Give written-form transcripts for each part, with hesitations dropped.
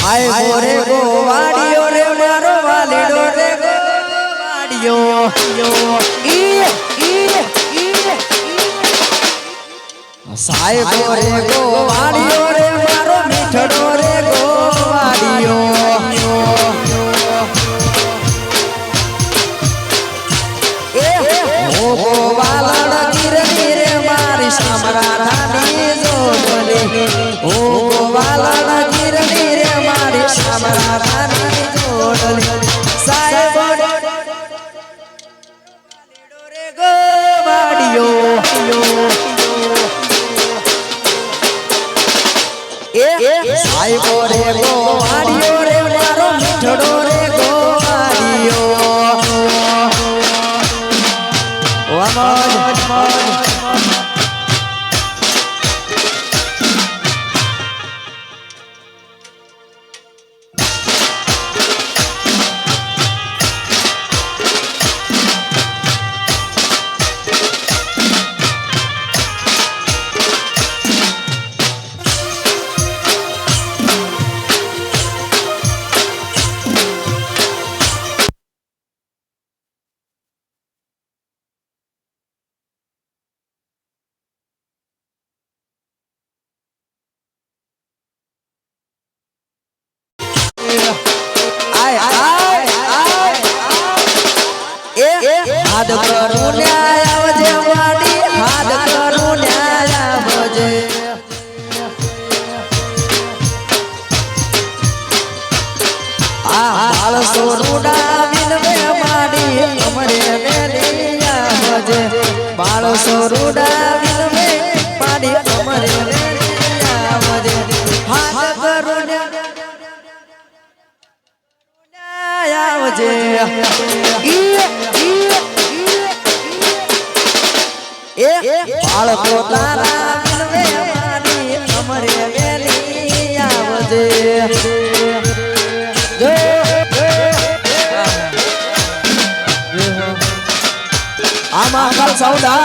આય ગોરે ગોવાડિયો રે મારો વાલીડો રે ગોવાડિયો સાય ગોરે ગોવાડિયો રે મારો મીઠડો રે ગોવાડિયો ગોવાલણ ગીરની રે મારી સામરા રાની જોડલી ઓ ગોવાલણ ગીરની રે મારી સામરા રાની જોડલી સાહેબ રે ગોવાડિયો સાહેબ રે ગોવાડિયો રે મારો મીઠડો રે ગોવાડિયો હાથ કરું ન્યાય આવજે વાડી હાથ કરું ન્યાય આવજે આ બાળ સોરુડા વિનવે માડી અમરે મેલી આવજે બાળ સોરુડા વિનવે માડી અમરે મેલી આવજે હાથ કરું ન્યાય આવજે બાળકો તારા વિનવે મારી અમરે વેલી આવજે આમાં કાલ સૌદા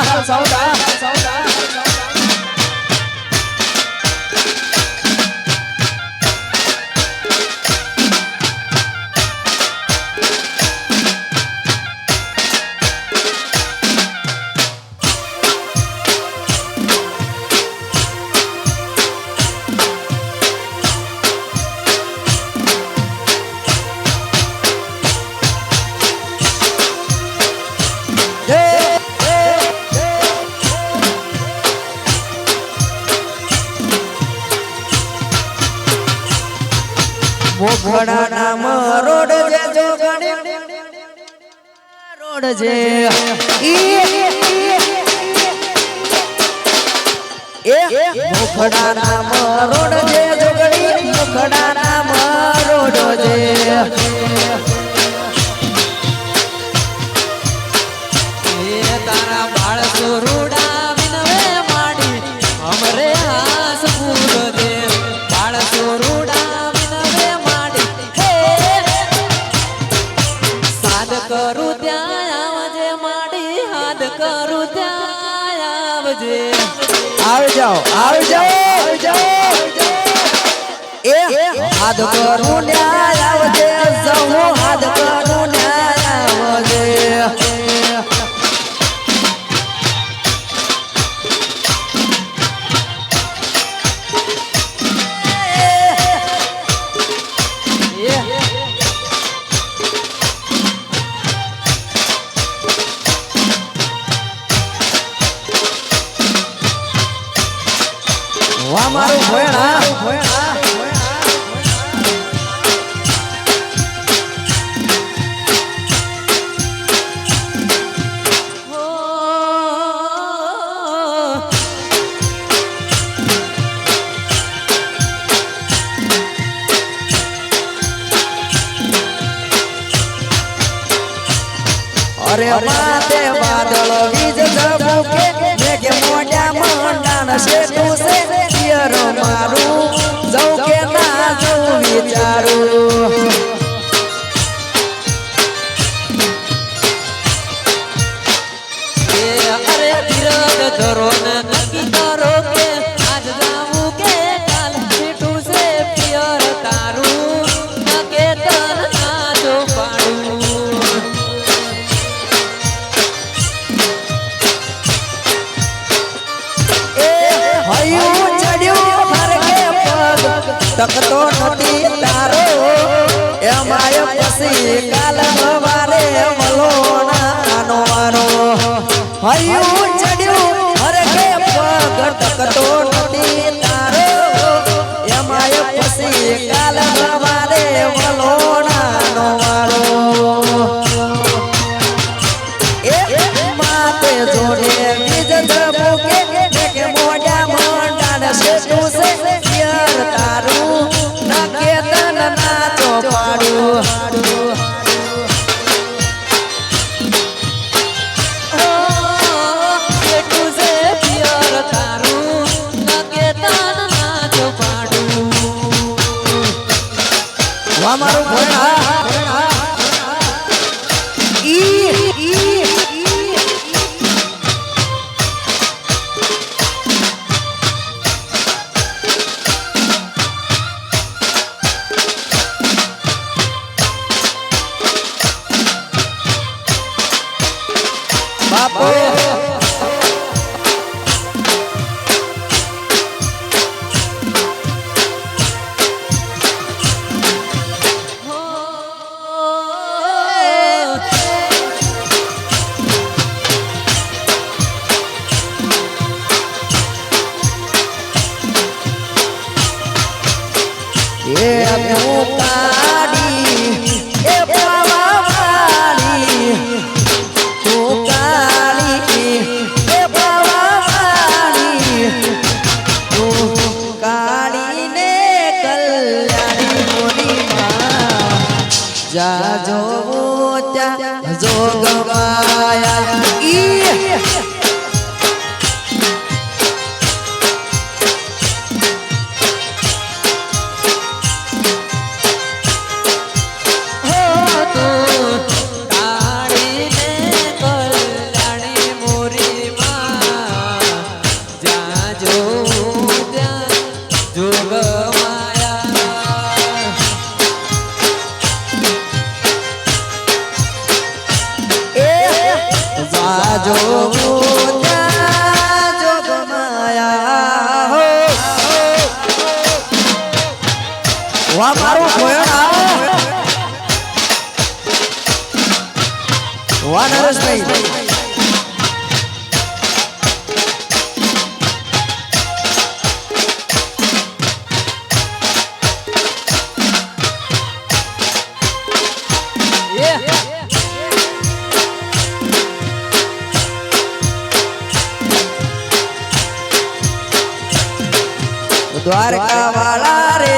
મોખડા નામ રોડ જે જોગણી રોડ જે મોખડા નામ રોડ જે જોગણી મોખડા નામ રોડ જે તારા બાળ સોરુડા વિનવે માડી અમરે હાસ પૂરો દે બાળ સોરુડા કરું ત્યાં આવજે માડી હાથ કરું ત્યાં આવજે આવી જાઓ એ હાથ કરું ન્યાય આવજે જવું હાથ કરું ન્યાય આવજે વાહ મારું ભોયણા અરે માતે બાદળ વીજ ધબકે મેઘે મોઢા મંડાણ શેઠું છે પિયર મારું જઉં કે ના જઉં વિચારું અરે વિરદ ધરો ને નક્કી કરો કે આજ જાવું કે કાલ શેઠું છે પિયર તારું ટકતો નથી તારો એમાય પછી કાલ વારે મલોણાનો વારો હૈયું ચડ્યું હરકે પગ ટકતો નથી તારો એમાય પછી કાલ વારે મલોણાનો વારો માતે જોડે બીજ ધબુકે કે મોઢા મંડાણ છે તું છે યાર તારું નકે તન નાચો પાડું મારું બાપો જાજો ત્યાં જોગ માયા નરેશભાઈ દ્વારકા વાળા રે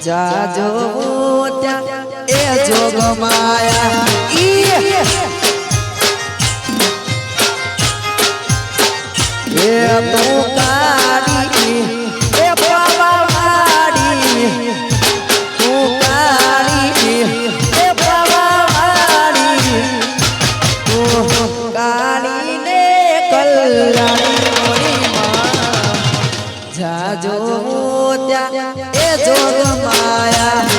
જાજો ત્યાં એ જોગ માયા એ તું કાળી એ બાબા માડી તું કાળી એ બાબા માડી તું કાળી ને કલ્યાણી જાજો ત્યાં એ જોગ માયા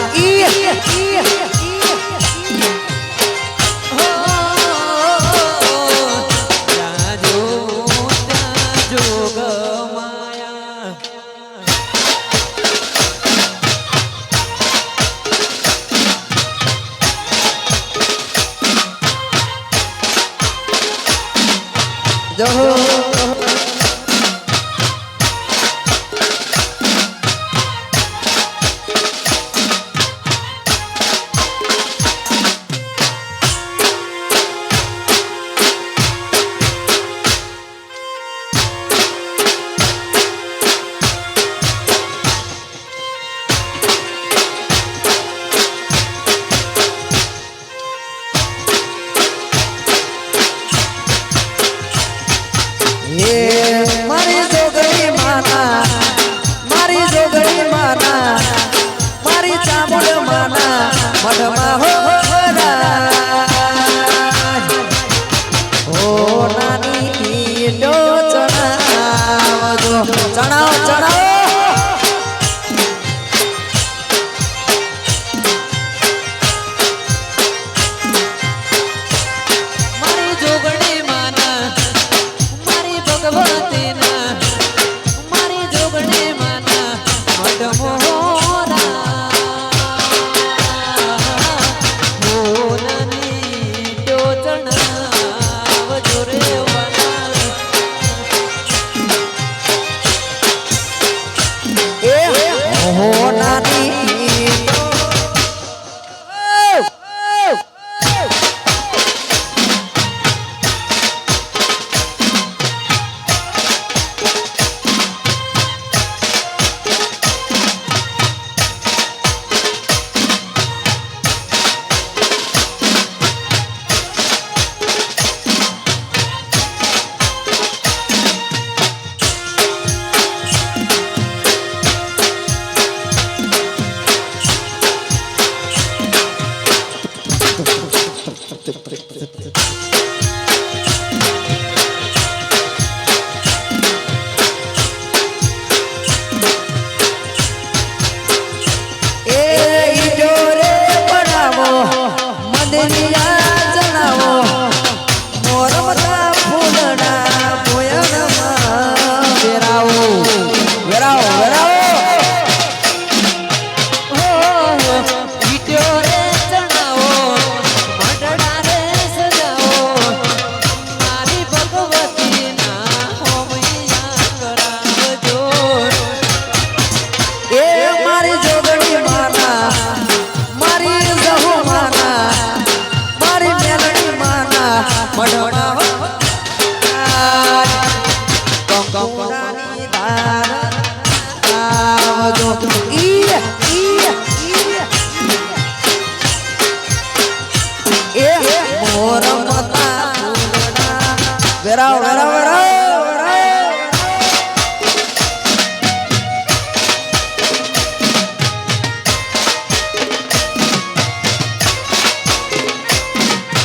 વેરાવ વેરાવ વેરાવ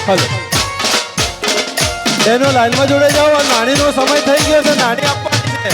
હલો એનો લાઈનમાં જોડે જાઓ. નાણીનો સમય થઈ ગયો છે. નાણી આપવાની છે.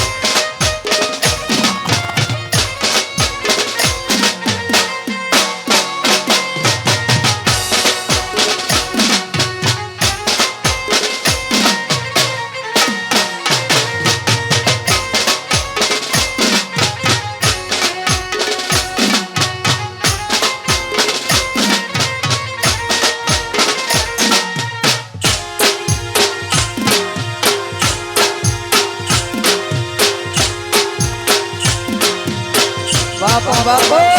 બાપા બાપા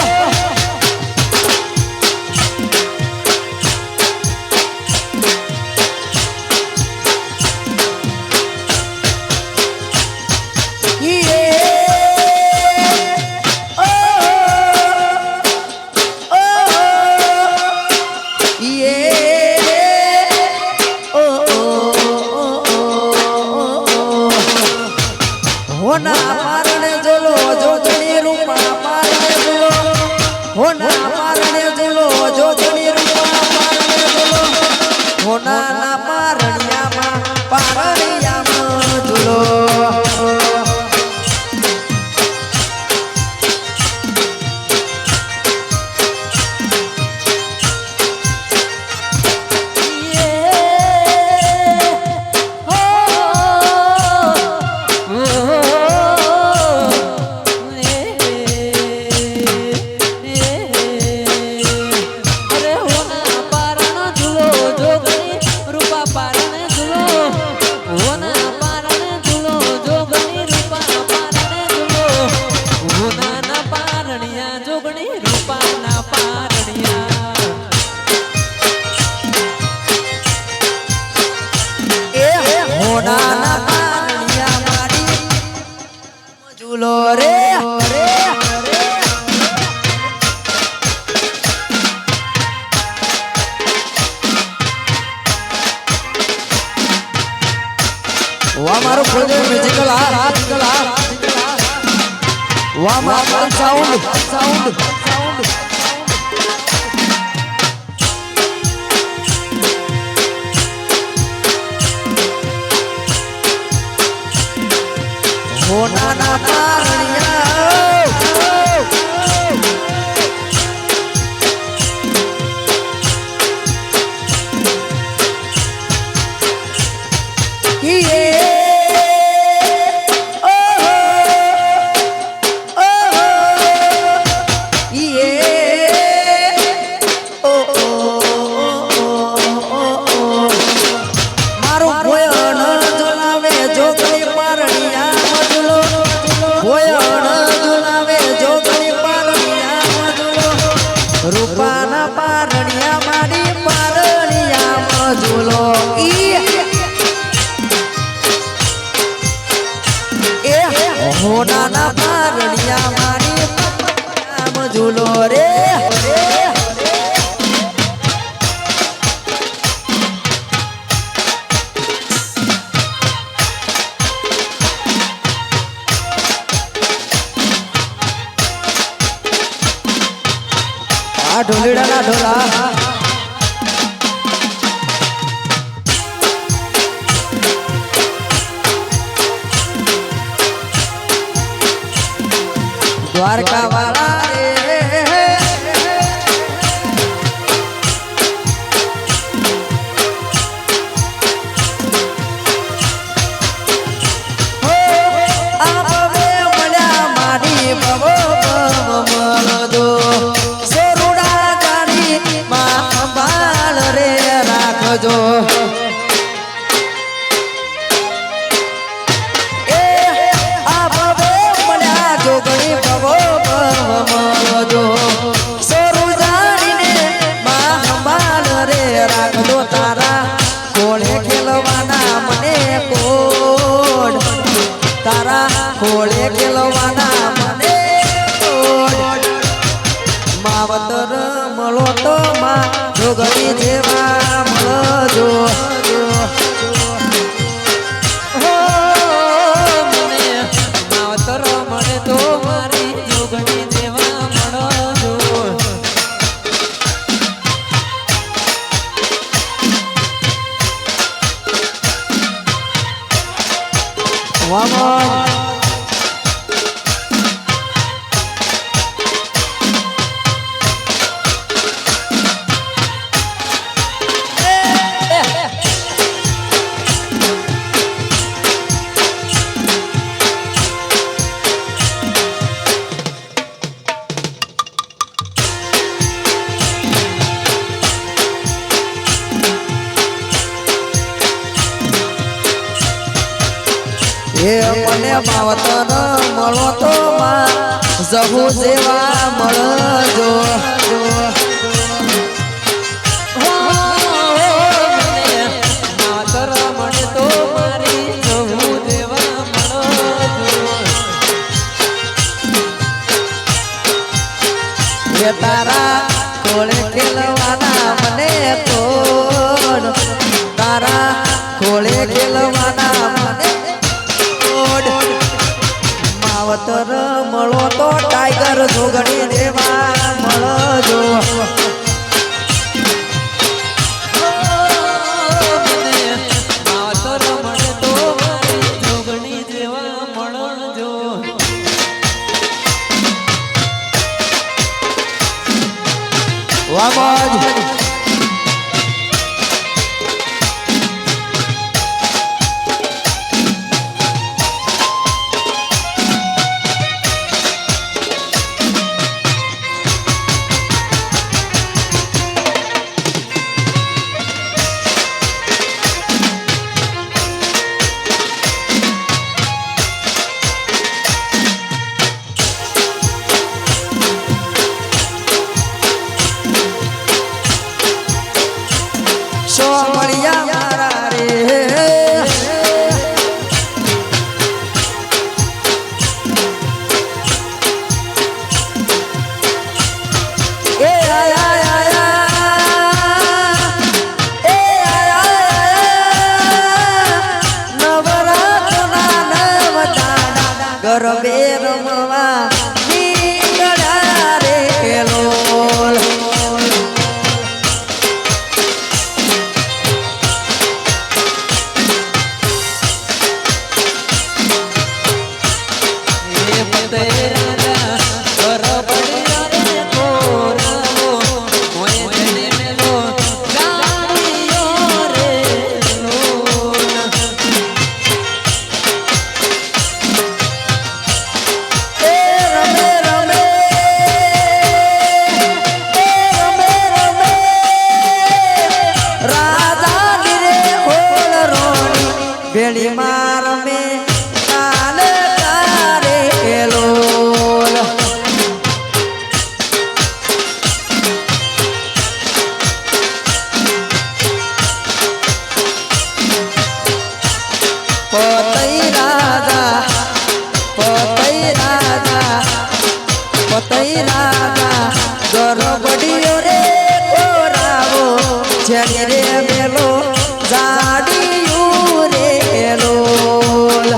હોના પારણિયામાં પારણિયામાં ઝૂલો ઝૂલો રે વાહ મારું પ્રોજેક્ટ મ્યુઝિકલ વાહ મારું સાઉન્ડ હોના પારણિયા એ આ ભવે મળ્યા જોગણી ભવો ભવજો સોરું જાણીને માં સંભાળ રે રાખજો તારા કોળે ખેલવાના મને કોડ તારા કોળે ખેલવાના મને કોડ માવતર મળો તો માં જોગણી જેવા મળજો હો મને માવતર મળે તો મારી જોગણી જેવા મળજો વાહ એ મને માવતર મળો તો માં જહુ જેવા મળજો માવતર મળે તો મારી જહુ જેવા મળજો એ તારા કોળે ખેલવાના મને કોડ તારા કોળે ખેલવાના મને માવતર મળો તો ટાઈગર જોગણી દેવા મળજો માવતર મળે તો મારી જોગણી દેવા મળજો વાહ સોમળિયા મારા રે એ આયા એ આયા નવરાત્રના નવદાડા ગરબે રમવા નીકળ્યા રે લોલ ભેળી માર મે કાલે તારે લોલ પતઈ રાજા ગરબડીઓ રે કોરાવો જેની રે મેલો જાડિયું રે લોલ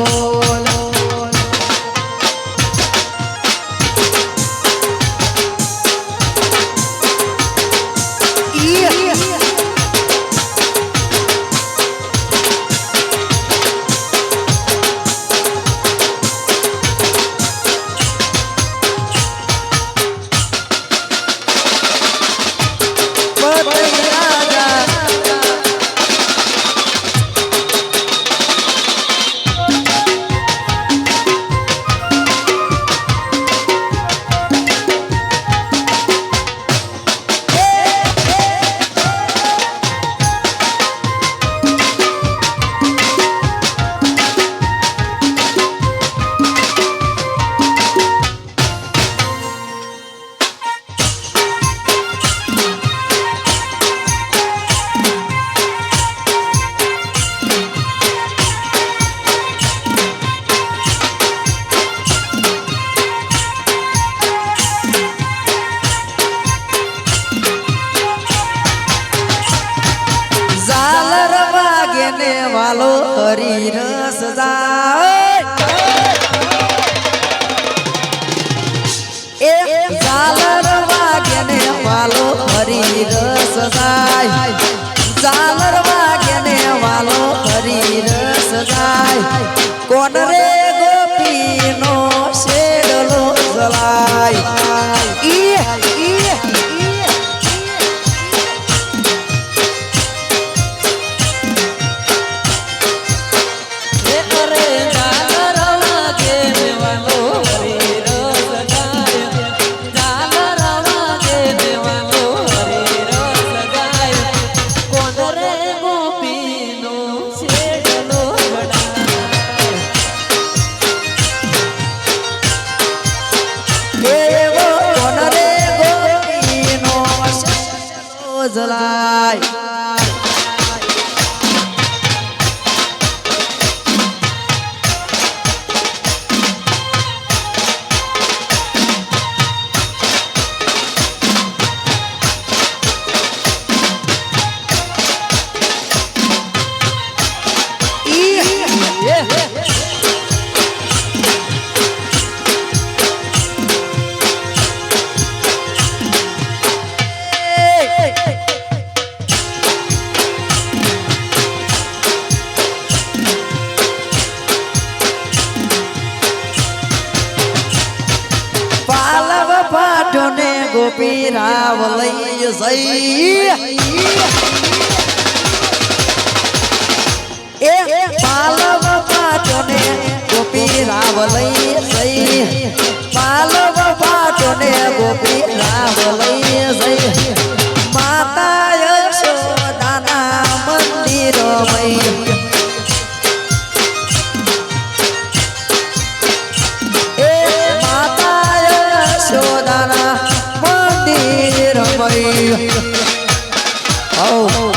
વાગે ને વાલો હરી રસ જાય એ ઝાલર વાગે ને વાલો હરી રસ જાય ઝાલર વાગે ને વાલો હરી રસ જાય કોણ રે ગોપીનો શેડલો જલાય જલાય પાટોને ગોપી રાવ લઈ જઈ એ પાલવ પાટોને ગોપી રાવ લઈ જઈ પાલવ પાટોને ગોપી રાવ લઈ જઈ માતા યશોદાના મંદિર મય Oh.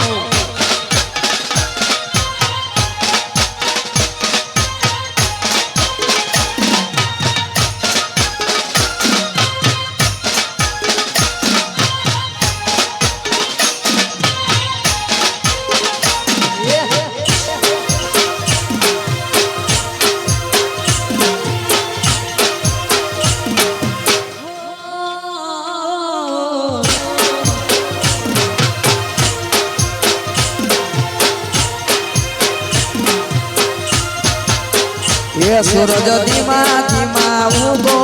એ સૂરજ ધીમા ધીમા ઉગો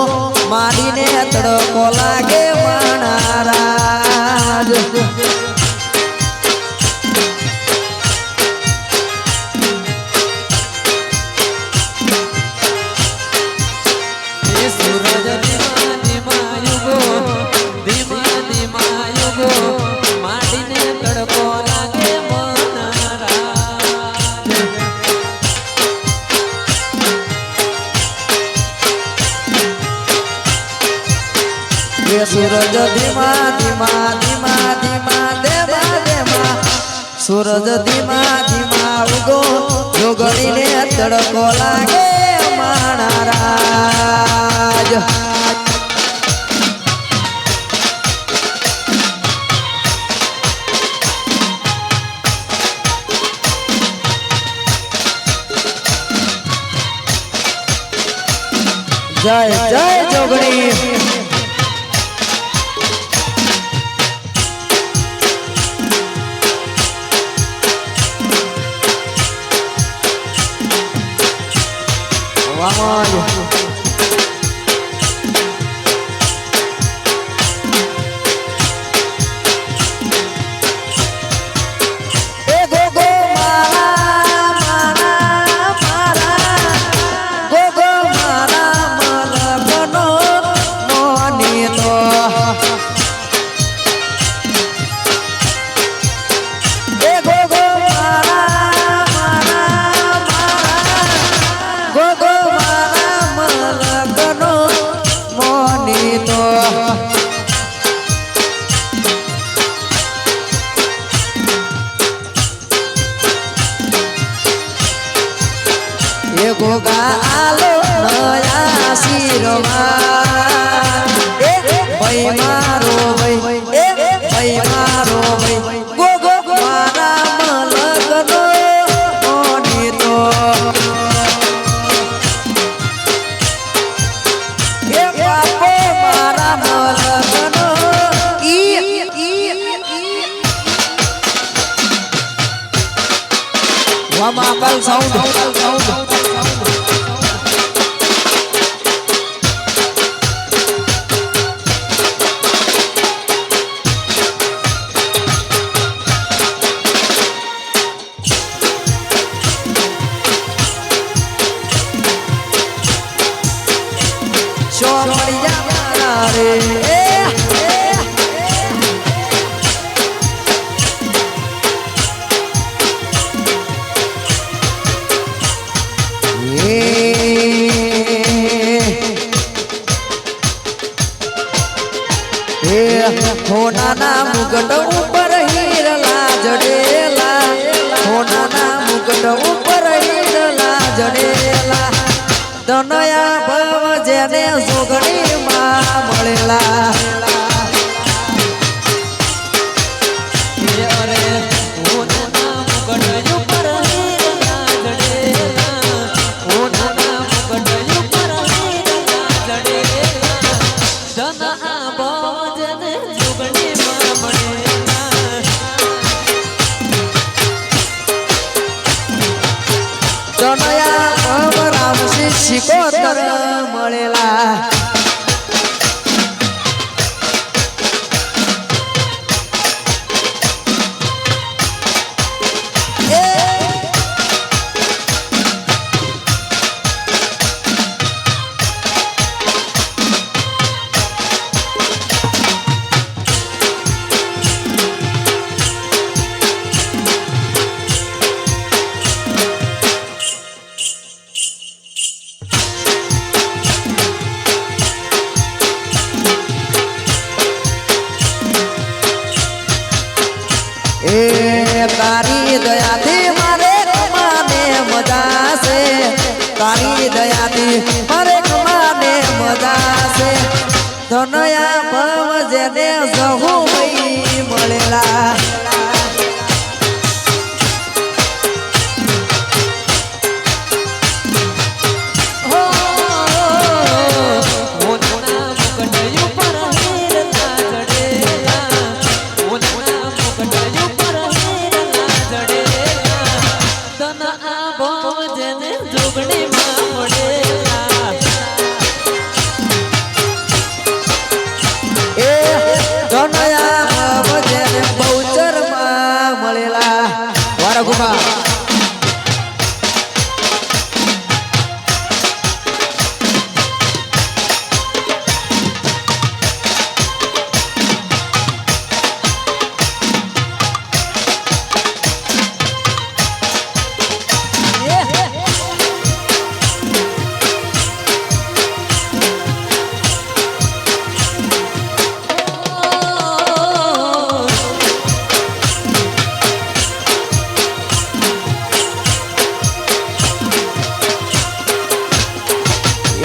માડીને તડકો લાગે મણારાજ એ સૂરજ ધીમા ધીમા ઉગો ધીમા ધીમા ઉગો માડીને તડકો લાગે સૂરજ ધીમા ધીમા ધીમા ધીમા દેવા દેવા સૂરજ ધીમા ધીમા ઉગો જોગણીને તડકો લાગે માણારાજ જય જય જોગણી ગોગા આલો નયા શિરવા એ ભાઈ મારો ભાઈ એ ભાઈ મારો ભાઈ ગોગો મારા મલકનો ધમાકલ સાઉન્ડ હોનાના મુગટ ઉપર હીરલા જડેલા હોનાના મુગટ ઉપર હીરલા જડેલા દનયા ભવ જેને જોગણી માં મળેલા શિકોતર મળેલા તારી દયાથી મારે કમાને મજા છે તારી દયાથી મારે કમાને મજા છે ધનયા ભવ જેને જહુ ભાઈ મળેલા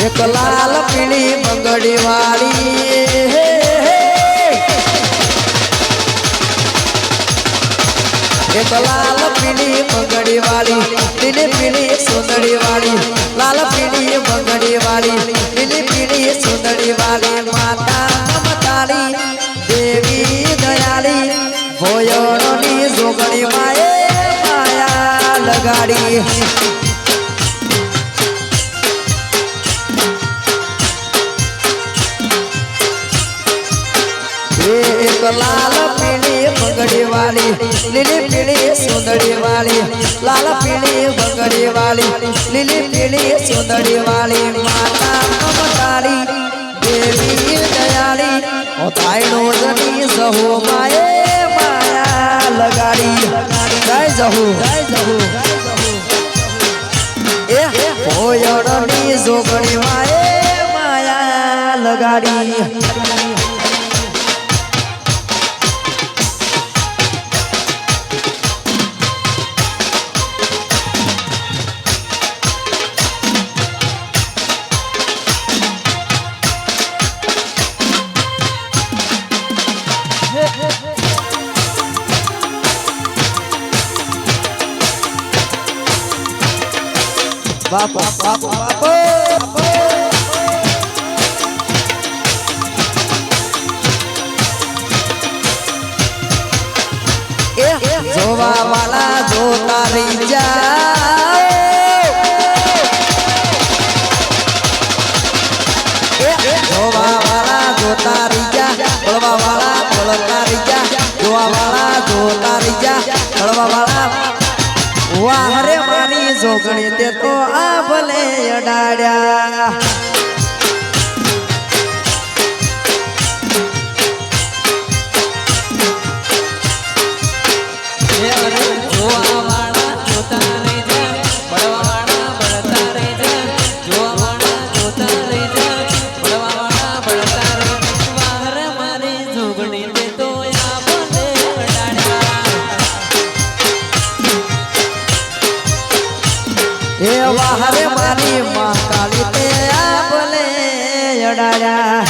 એક લાલ પીળી બંગડી વાળી એક લાલ પીળી બંગડી વાળી લીલી પીળી સુંદરી વાળી લાલ પીળી બંગડી વાળી લીલી પીળી સુંદરી વાળી માતા મમતાળી દેવી દયાળી ભોયણોની જોગણી માએ માયા લગાડી एक लाल पीली बंगड़ी वाली लीली पीली सुंदरी वाली लाल पीली बंगड़ी वाली लीली पीली सुंदरी वाली माता ममतारी देवी दयाली ताईनो जनी जहू माए माया लगाड़ी जय जहू ए भोयड़नी जोगणी माए माया लगाड़ी बापो बापो बापो जोवा वाला जोता रही जा વાહ રે મારી જોગણી તે તો આ ભલે અડાડ્યા એ વાહરે મારી માં કાળી તે આ ભલે અડાડ્યા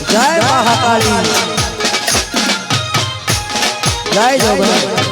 જય મહાકાળી જય જોગણી